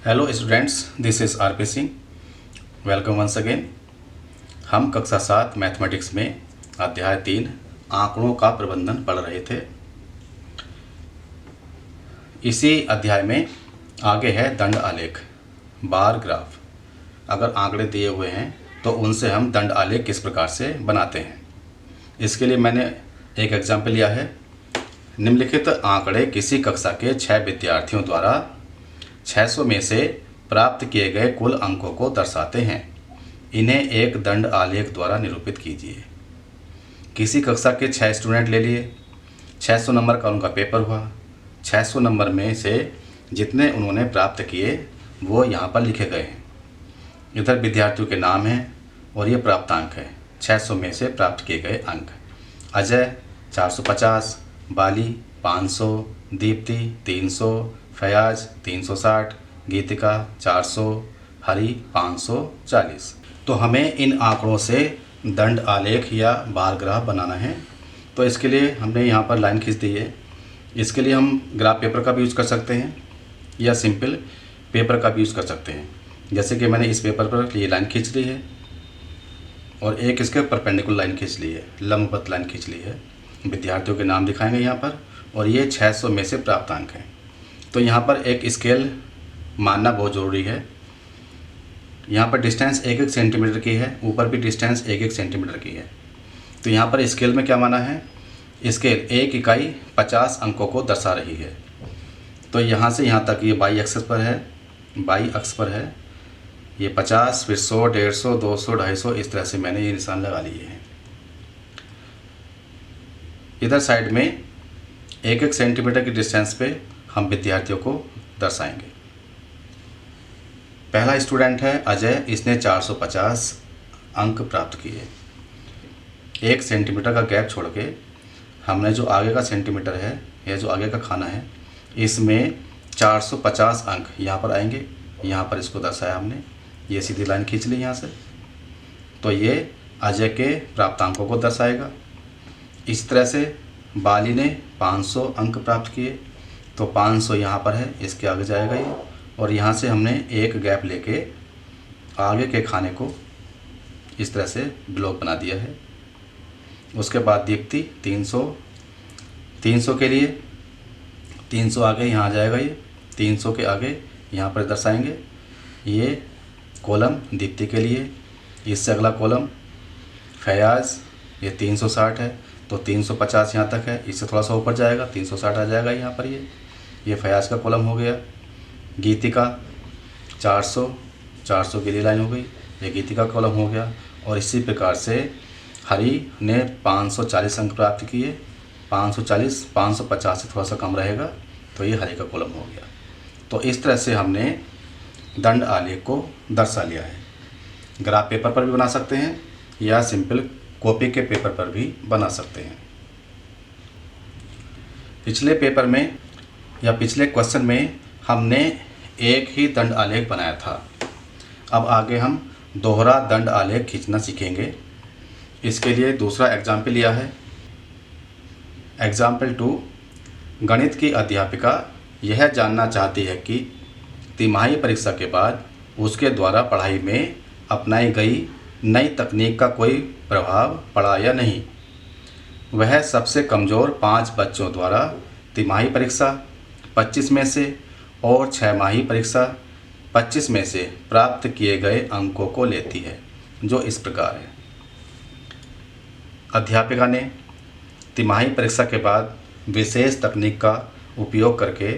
Hello students, this is R P Singh. Welcome once again. हम कक्षा 7 mathematics में अध्याय 3 आंकड़ों का प्रबंधन पढ़ रहे थे। इसी अध्याय में आगे है दंड आलेख, बार ग्राफ। अगर आंकड़े दिए हुए हैं तो उनसे हम दंड आलेख किस प्रकार से बनाते हैं, इसके लिए मैंने एक एग्जाम्पल लिया है। निम्नलिखित आंकड़े किसी कक्षा के 6 विद्यार्थियों द्वारा 600 में से प्राप्त किए गए कुल अंकों को दर्शाते हैं। इन्हें एक दंड आलेख द्वारा निरूपित कीजिए। किसी कक्षा के 6 स्टूडेंट ले लिए, 600 नंबर का उनका पेपर हुआ। 600 नंबर में से जितने उन्होंने प्राप्त किए वो यहाँ पर लिखे गए हैं। इधर विद्यार्थियों के नाम हैं और ये प्राप्तांक है। 600 में से प्राप्त किए गए अंक: अजय 450, बाली 500, दीप्ति 300, फयाज 360, गीतिका 400, हरी 540। तो हमें इन आंकड़ों से दंड आलेख या बार ग्राफ बनाना है। तो इसके लिए हमने यहाँ पर लाइन खींच दी है। इसके लिए हम ग्राफ पेपर का भी यूज़ कर सकते हैं या सिंपल पेपर का भी यूज़ कर सकते हैं। जैसे कि मैंने इस पेपर पर ये लाइन खींच ली है और एक इसके परपेंडिकुलर लाइन खींच ली है, लंबवत लाइन खींच ली है। विद्यार्थियों के नाम दिखाएंगे यहाँ पर और ये 600 में से प्राप्त अंक हैं। तो यहाँ पर एक स्केल मानना बहुत ज़रूरी है। यहाँ पर डिस्टेंस 1-1 सेंटीमीटर की है, ऊपर भी डिस्टेंस 1-1 सेंटीमीटर की है। तो यहाँ पर स्केल में क्या माना है, स्केल एक इकाई 50 अंकों को दर्शा रही है। तो यहाँ से यहाँ तक ये वाई अक्ष पर है, वाई अक्ष पर है ये 50, फिर 100, 150, 200, 250, इस तरह से मैंने ये निशान लगा लिए हैं। इधर साइड में 1-1 सेंटीमीटर की डिस्टेंस पे हम विद्यार्थियों को दर्शाएंगे। पहला स्टूडेंट है अजय, इसने 450 अंक प्राप्त किए। 1 सेंटीमीटर का गैप छोड़ के हमने जो आगे का सेंटीमीटर है या जो आगे का खाना है इसमें 450 अंक यहाँ पर आएंगे। यहाँ पर इसको दर्शाया हमने, ये सीधी लाइन खींच ली यहाँ से। तो ये अजय के प्राप्तांकों को दर्शाएगा। इस तरह से बाली ने 500 अंक प्राप्त किए, तो 500 यहाँ पर है, इसके आगे जाएगा ये। और यहाँ से हमने एक गैप लेके आगे के खाने को इस तरह से ब्लॉक बना दिया है। उसके बाद दीप्ति 300 के लिए 300 आगे यहाँ आ जाएगा। ये 300 के आगे यहाँ पर दर्शाएंगे। ये कॉलम दीप्ति के लिए, इससे अगला कॉलम फयाज, ये 360 है तो 350 यहाँ तक है, इससे थोड़ा सा ऊपर जाएगा 360 आ जाएगा यहाँ पर। ये फयाज का कॉलम हो गया। गीतिका 400 के लिए लाइन हो गई, ये गीतिका का कॉलम हो गया। और इसी प्रकार से हरी ने 540 अंक प्राप्त किए। 540, 550 से थोड़ा सा कम रहेगा तो ये हरी का कॉलम हो गया। तो इस तरह से हमने दंड आलेख को दर्शा लिया है। ग्राफ पेपर पर भी बना सकते हैं या सिंपल कॉपी के पेपर पर भी बना सकते हैं। पिछले पेपर में या पिछले क्वेश्चन में हमने एक ही दंड आलेख बनाया था। अब आगे हम दोहरा दंड आलेख खींचना सीखेंगे। इसके लिए दूसरा एग्जाम्पल लिया है। एग्जाम्पल 2, गणित की अध्यापिका यह जानना चाहती है कि तिमाही परीक्षा के बाद उसके द्वारा पढ़ाई में अपनाई गई नई तकनीक का कोई प्रभाव पड़ा या नहीं। वह सबसे कमज़ोर 5 बच्चों द्वारा तिमाही परीक्षा 25 में से और 6 माही परीक्षा 25 में से प्राप्त किए गए अंकों को लेती है, जो इस प्रकार है। अध्यापिका ने तिमाही परीक्षा के बाद विशेष तकनीक का उपयोग करके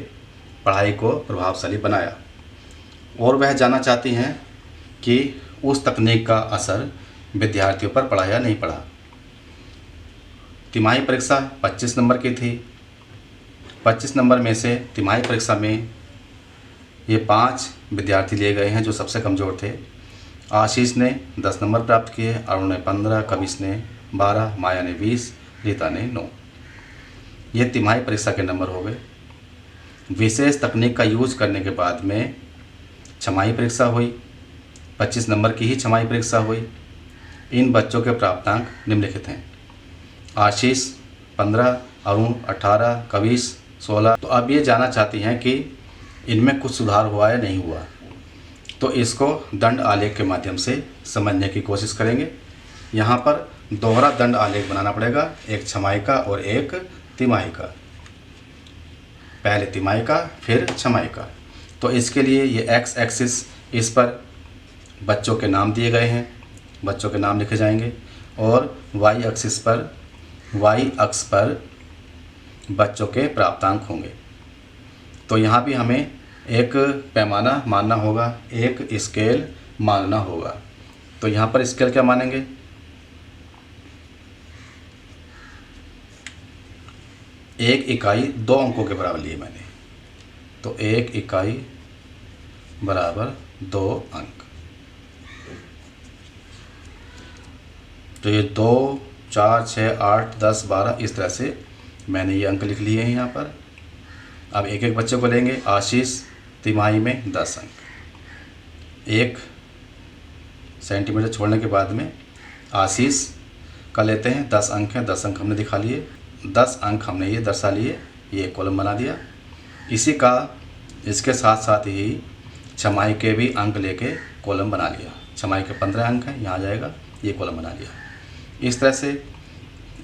पढ़ाई को प्रभावशाली बनाया और वह जानना चाहती हैं कि उस तकनीक का असर विद्यार्थियों पर पड़ा या नहीं पड़ा। तिमाही परीक्षा 25 नंबर की थी। 25 नंबर में से तिमाही परीक्षा में ये 5 विद्यार्थी लिए गए हैं जो सबसे कमज़ोर थे। आशीष ने 10 नंबर प्राप्त किए, अरुण ने 15, कविश ने 12, माया ने 20, रीता ने 9। ये तिमाही परीक्षा के नंबर हो गए। विशेष तकनीक का यूज करने के बाद में छमाही परीक्षा हुई, 25 नंबर की ही छमाही परीक्षा हुई। इन बच्चों के प्राप्तांक निम्नलिखित हैं। आशीष 15, अरुण 18, कविश 16। तो अब ये जानना चाहती हैं कि इनमें कुछ सुधार हुआ या नहीं हुआ। तो इसको दंड आलेख के माध्यम से समझने की कोशिश करेंगे। यहाँ पर दोहरा दंड आलेख बनाना पड़ेगा, एक छमाही का और एक तिमाही का। पहले तिमाही का फिर छमाही का। तो इसके लिए ये एक्स एक्सिस, इस पर बच्चों के नाम दिए गए हैं, बच्चों के नाम लिखे जाएंगे। और वाई एक्सिस पर, वाई अक्ष पर बच्चों के प्राप्तांक होंगे। तो यहाँ भी हमें एक पैमाना मानना होगा, एक स्केल मानना होगा। तो यहाँ पर स्केल क्या मानेंगे? एक इकाई 2 अंकों के बराबर लिए मैंने, तो 1 इकाई बराबर 2 अंक। तो ये 2, 4, 6, 8, 10, 12 इस तरह से मैंने ये अंक लिख लिए हैं यहाँ पर। अब एक एक बच्चे को लेंगे। आशीष तिमाही में 10 अंक। 1 सेंटीमीटर छोड़ने के बाद में आशीष का लेते हैं, 10 अंक हैं, 10 अंक हमने दिखा लिए, 10 अंक हमने ये दर्शा लिए, ये कॉलम बना दिया। इसी का इसके साथ साथ ही छमाही के भी अंक लेके कॉलम बना लिया। छमाही के 15 अंक हैं, यहाँ जाएगा, ये कॉलम बना लिया। इस तरह से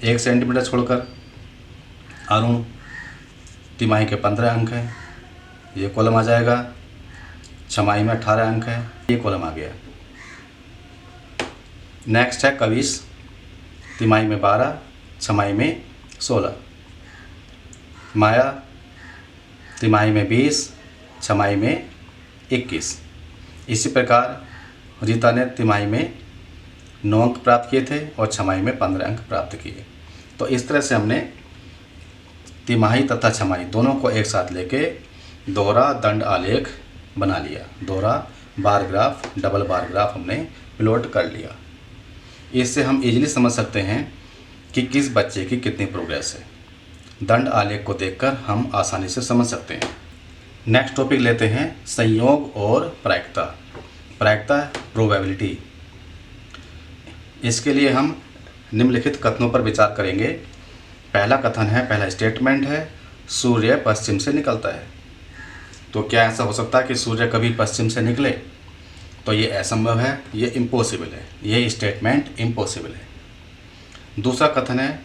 1 सेंटीमीटर छोड़कर अरुण तिमाही के 15 अंक हैं, ये कॉलम आ जाएगा। छमाही में 18 अंक है, ये कॉलम आ गया। नेक्स्ट है कविश, तिमाही में 12, छमाही में 16। माया तिमाही में 20, छमाही में 21। इसी प्रकार रीता ने तिमाही में 9 अंक प्राप्त किए थे और छमाही में 15 अंक प्राप्त किए। तो इस तरह से हमने तिमाही तथा छमाही दोनों को एक साथ लेके दोहरा दंड आलेख बना लिया। दोहरा bar graph, double bar graph हमने प्लॉट कर लिया। इससे हम इजीली समझ सकते हैं कि किस बच्चे की कितनी प्रोग्रेस है। दंड आलेख को देखकर हम आसानी से समझ सकते हैं। नेक्स्ट टॉपिक लेते हैं संयोग और प्रायिकता। प्रायिकता प्रोबेबिलिटी। इसके लिए हम निम्नलिखित कथनों पर विचार करेंगे। पहला कथन है, पहला स्टेटमेंट है, सूर्य पश्चिम से निकलता है। तो क्या ऐसा हो सकता है कि सूर्य कभी पश्चिम से निकले? तो ये असंभव है, ये इम्पॉसिबल है, ये स्टेटमेंट इम्पॉसिबल है। दूसरा कथन है,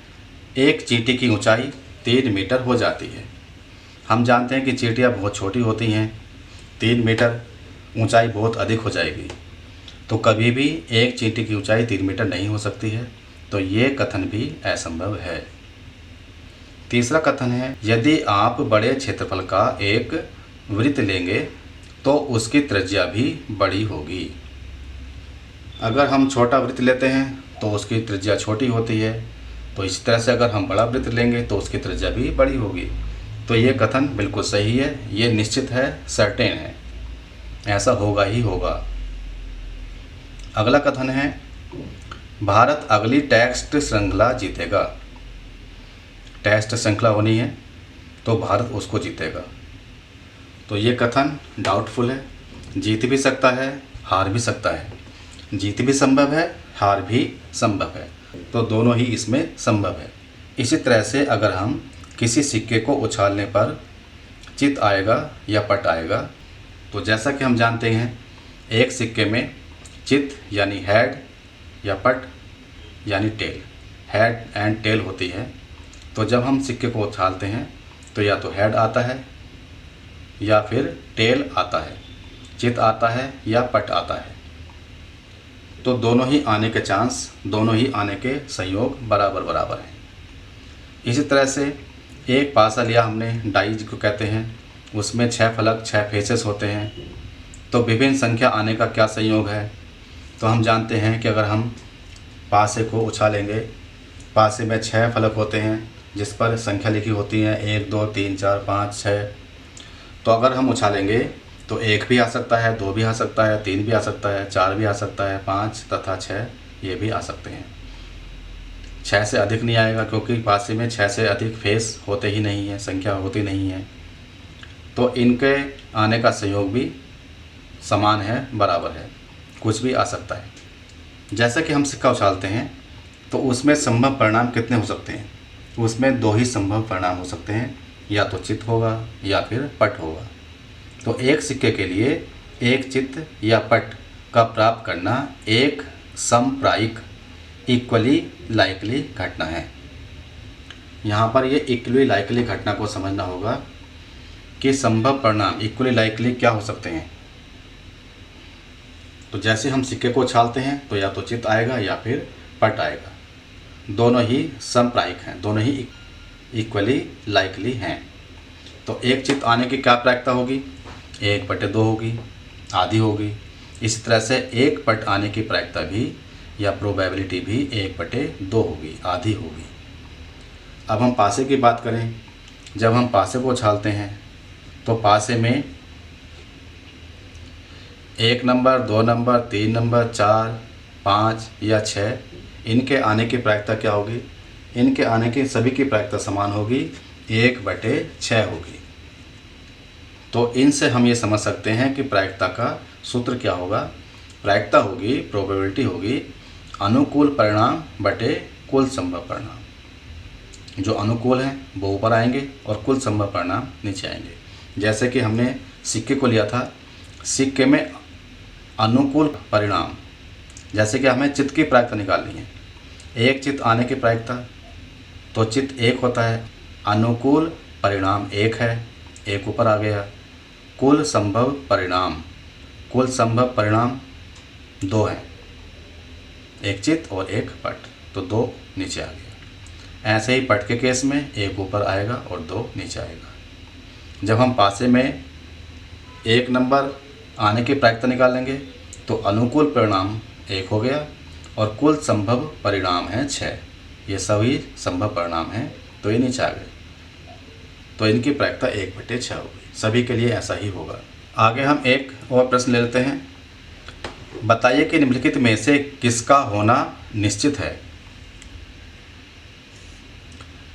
एक चींटी की ऊंचाई 3 मीटर हो जाती है। हम जानते हैं कि चींटियाँ बहुत छोटी होती हैं, 3 मीटर ऊंचाई बहुत अधिक हो जाएगी। तो कभी भी एक चींटी की ऊंचाई 3 मीटर नहीं हो सकती है। तो ये कथन भी असंभव है। तीसरा कथन है, यदि आप बड़े क्षेत्रफल का एक वृत्त लेंगे तो उसकी त्रिज्या भी बड़ी होगी। अगर हम छोटा वृत्त लेते हैं तो उसकी त्रिज्या छोटी होती है। तो इसी तरह से अगर हम बड़ा वृत्त लेंगे तो उसकी त्रिज्या भी बड़ी होगी। तो ये कथन बिल्कुल सही है, ये निश्चित है, सर्टेन है, ऐसा होगा ही होगा। अगला कथन है, भारत अगली टेस्ट श्रृंखला जीतेगा। टेस्ट श्रृंखला होनी है तो भारत उसको जीतेगा। तो ये कथन डाउटफुल है, जीत भी सकता है, हार भी सकता है। जीत भी संभव है, हार भी संभव है, तो दोनों ही इसमें संभव है। इसी तरह से अगर हम किसी सिक्के को उछालने पर चित आएगा या पट आएगा, तो जैसा कि हम जानते हैं एक सिक्के में चित यानी हेड या पट यानी टेल, हेड एंड टेल होती है। तो जब हम सिक्के को उछालते हैं तो या तो हेड आता है या फिर टेल आता है, चित आता है या पट आता है। तो दोनों ही आने के चांस, दोनों ही आने के संयोग बराबर बराबर हैं। इसी तरह से एक पासा लिया हमने, डाई को कहते हैं, उसमें 6 फलक 6 फेसेस होते हैं। तो विभिन्न संख्या आने का क्या संयोग है? तो हम जानते हैं कि अगर हम पासे को उछालेंगे, पासे में 6 फलक होते हैं जिस पर संख्या लिखी होती है 1, 2, 3, 4, 5, 6। तो अगर हम उछालेंगे तो 1 भी आ सकता है, 2 भी आ सकता है, 3 भी आ सकता है, 4 भी आ सकता है, 5 तथा 6 ये भी आ सकते हैं। 6 से अधिक नहीं आएगा क्योंकि पासे में 6 से अधिक फेस होते ही नहीं है, संख्या होती नहीं है। तो इनके आने का संयोग भी समान है, बराबर है, कुछ भी आ सकता है। जैसा कि हम सिक्का उछालते हैं तो उसमें संभव परिणाम कितने हो सकते हैं? उसमें 2 ही संभव परिणाम हो सकते हैं, या तो चित होगा या फिर पट होगा। तो एक सिक्के के लिए एक चित्त या पट का प्राप्त करना एक समप्रायिक इक्वली लाइकली घटना है। यहाँ पर ये इक्वली लाइकली घटना को समझना होगा कि संभव परिणाम इक्वली लाइकली क्या हो सकते हैं। तो जैसे हम सिक्के को उछालते हैं तो या तो चित्त आएगा या फिर पट आएगा, दोनों ही समप्रायिक हैं, दोनों ही इक्वली लाइकली हैं। तो एक चित्त आने की क्या प्रायिकता होगी, 1/2 होगी, आधी होगी। इसी तरह से एक पट आने की प्रायिकता भी या प्रोबेबिलिटी भी 1/2 होगी, आधी होगी। अब हम पासे की बात करें, जब हम पासे को उछालते हैं तो पासे में 1 नंबर, 2 नंबर, 3 नंबर, 4, 5 या 6 इनके आने की प्रायिकता क्या होगी, इनके आने की सभी की प्रायिकता समान होगी, 1/6 होगी। तो इनसे हम ये समझ सकते हैं कि प्रायिकता का सूत्र क्या होगा। प्रायिकता होगी, प्रोबेबिलिटी होगी अनुकूल परिणाम बटे कुल संभव परिणाम। जो अनुकूल हैं वो ऊपर आएंगे और कुल संभव परिणाम नीचे आएंगे। जैसे कि हमने सिक्के को लिया था, सिक्के में अनुकूल परिणाम, जैसे कि हमें चित्त की प्रायिकता निकालनी है, एक चित्त आने की प्रायिकता, तो चित्त 1 होता है, अनुकूल परिणाम 1 है, 1 ऊपर आ गया। कुल संभव परिणाम, कुल संभव परिणाम 2 है, एक चित्त और एक पट, तो 2 नीचे आ गया। ऐसे ही पट के केस में 1 ऊपर आएगा और 2 नीचे आएगा। जब हम पासे में 1 नंबर आने की प्रायिकता निकालेंगे तो अनुकूल परिणाम 1 हो गया और कुल संभव परिणाम है 6। ये सभी संभव परिणाम हैं, तो ये नीचे आ गए, तो इनकी प्रायिकता 1/6 होगी। सभी के लिए ऐसा ही होगा। आगे हम एक और प्रश्न ले लेते हैं। बताइए कि निम्नलिखित में से किसका होना निश्चित है,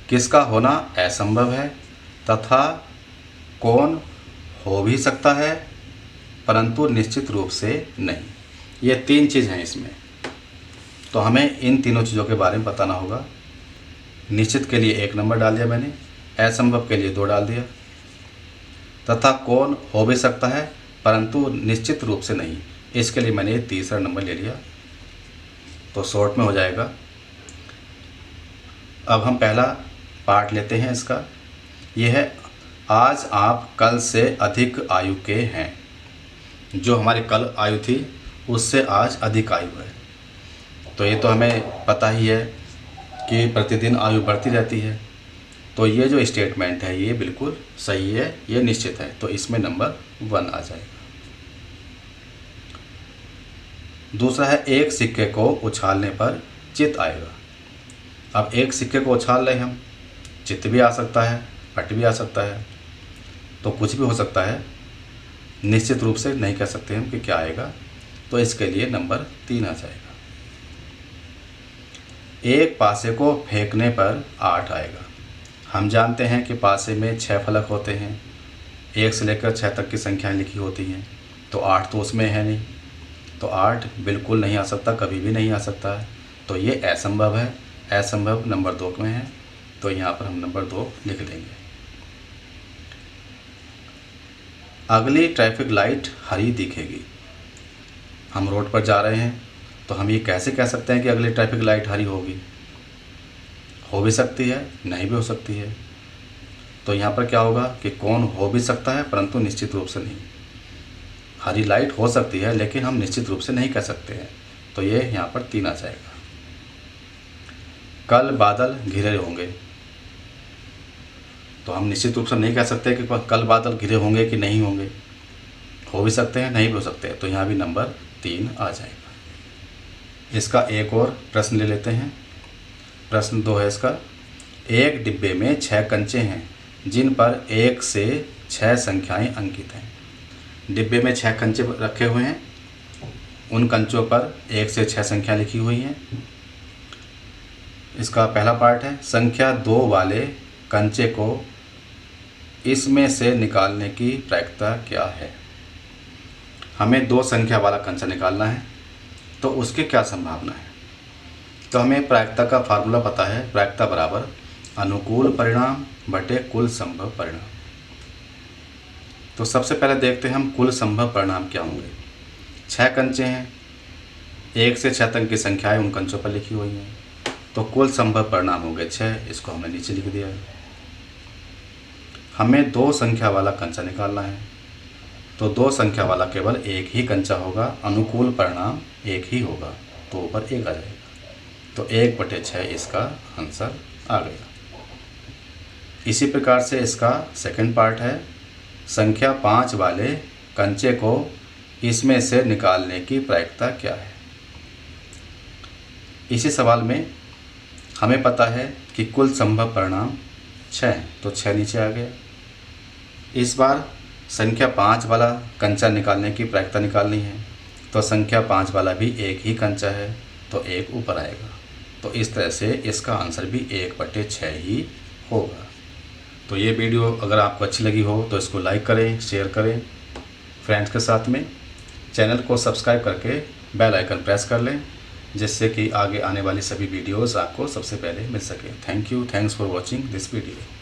किसका होना असंभव है तथा कौन हो भी सकता है परंतु निश्चित रूप से नहीं। ये 3 चीज़ हैं इसमें, तो हमें इन तीनों चीज़ों के बारे में बताना होगा। निश्चित के लिए 1 नंबर डाल दिया मैंने, असंभव के लिए 2 डाल दिया, तथा कौन हो भी सकता है परंतु निश्चित रूप से नहीं, इसके लिए मैंने तीसरा नंबर ले लिया, तो शॉर्ट में हो जाएगा। अब हम पहला पार्ट लेते हैं इसका। यह है आज आप कल से अधिक आयु के हैं। जो हमारी कल आयु थी उससे आज अधिक आयु है, तो ये तो हमें पता ही है कि प्रतिदिन आयु बढ़ती रहती है। तो ये जो स्टेटमेंट है ये बिल्कुल सही है, ये निश्चित है, तो इसमें नंबर 1 आ जाएगा। दूसरा है एक सिक्के को उछालने पर चित्त आएगा। अब एक सिक्के को उछाल रहे हम, चित्त भी आ सकता है, पट भी आ सकता है, तो कुछ भी हो सकता है, निश्चित रूप से नहीं कह सकते हम कि क्या आएगा, तो इसके लिए नंबर 3 आ जाएगा। एक पासे को फेंकने पर 8 आएगा। हम जानते हैं कि पासे में 6 फलक होते हैं, 1 से लेकर 6 तक की संख्याएं लिखी होती हैं, तो 8 तो उसमें है नहीं, तो 8 बिल्कुल नहीं आ सकता, कभी भी नहीं आ सकता है, तो ये असंभव है। असंभव नंबर 2 में है, तो यहाँ पर हम नंबर 2 लिख देंगे। अगली ट्रैफिक लाइट हरी दिखेगी। हम रोड पर जा रहे हैं, तो हम ये कैसे कह सकते हैं कि अगली ट्रैफिक लाइट हरी होगी, हो भी सकती है, नहीं भी हो सकती है। तो यहाँ पर क्या होगा कि कौन हो भी सकता है परंतु निश्चित रूप से नहीं। हरी लाइट हो सकती है लेकिन हम निश्चित रूप से नहीं कह सकते हैं, तो ये यहाँ पर 3 आ जाएगा। कल बादल घिरे होंगे, तो हम निश्चित रूप से नहीं कह सकते कि कल बादल घिरे होंगे कि नहीं होंगे, हो भी सकते हैं, नहीं भी हो सकते हैं, तो यहाँ भी नंबर 3 आ जाएगा। इसका एक और प्रश्न ले लेते हैं। प्रश्न 2 है इसका। एक डिब्बे में 6 कंचे हैं जिन पर 1 से 6 संख्याएं अंकित हैं। डिब्बे में 6 कंचे रखे हुए हैं, उन कंचों पर 1 से 6 संख्या लिखी हुई हैं। इसका पहला पार्ट है, संख्या 2 वाले कंचे को इसमें से निकालने की प्रायिकता क्या है। हमें 2 संख्या वाला कंचा निकालना है, तो उसकी क्या संभावना है। तो हमें प्रायिकता का फार्मूला पता है, प्रायिकता बराबर अनुकूल परिणाम बटे कुल संभव परिणाम। तो सबसे पहले देखते हैं हम कुल संभव परिणाम क्या होंगे। 6 कंचे हैं, 1 से 6 तक की संख्याएं उन कंचों पर लिखी हुई हैं, तो कुल संभव परिणाम होंगे 6। इसको हमने नीचे लिख दिया है। हमें 2 संख्या वाला कंचा निकालना है, तो 2 संख्या वाला केवल एक ही कंचा होगा, अनुकूल परिणाम एक ही होगा, तो ऊपर 1 आ जाएगा। तो 1/6 इसका आंसर आ गया। इसी प्रकार से इसका सेकंड पार्ट है, संख्या 5 वाले कंचे को इसमें से निकालने की प्रायिकता क्या है। इसी सवाल में हमें पता है कि कुल संभव परिणाम 6, तो 6 नीचे आ गया। इस बार संख्या 5 वाला कंचा निकालने की प्रायिकता निकालनी है, तो संख्या 5 वाला भी एक ही कंचा है, तो 1 ऊपर आएगा। तो इस तरह से इसका आंसर भी 1/6 ही होगा। तो ये वीडियो अगर आपको अच्छी लगी हो तो इसको लाइक करें, शेयर करें फ्रेंड्स के साथ में। चैनल को सब्सक्राइब करके बेल आइकन प्रेस कर लें, जिससे कि आगे आने वाली सभी वीडियोज़ आपको सबसे पहले मिल सके। Thank you, thanks for watching this video.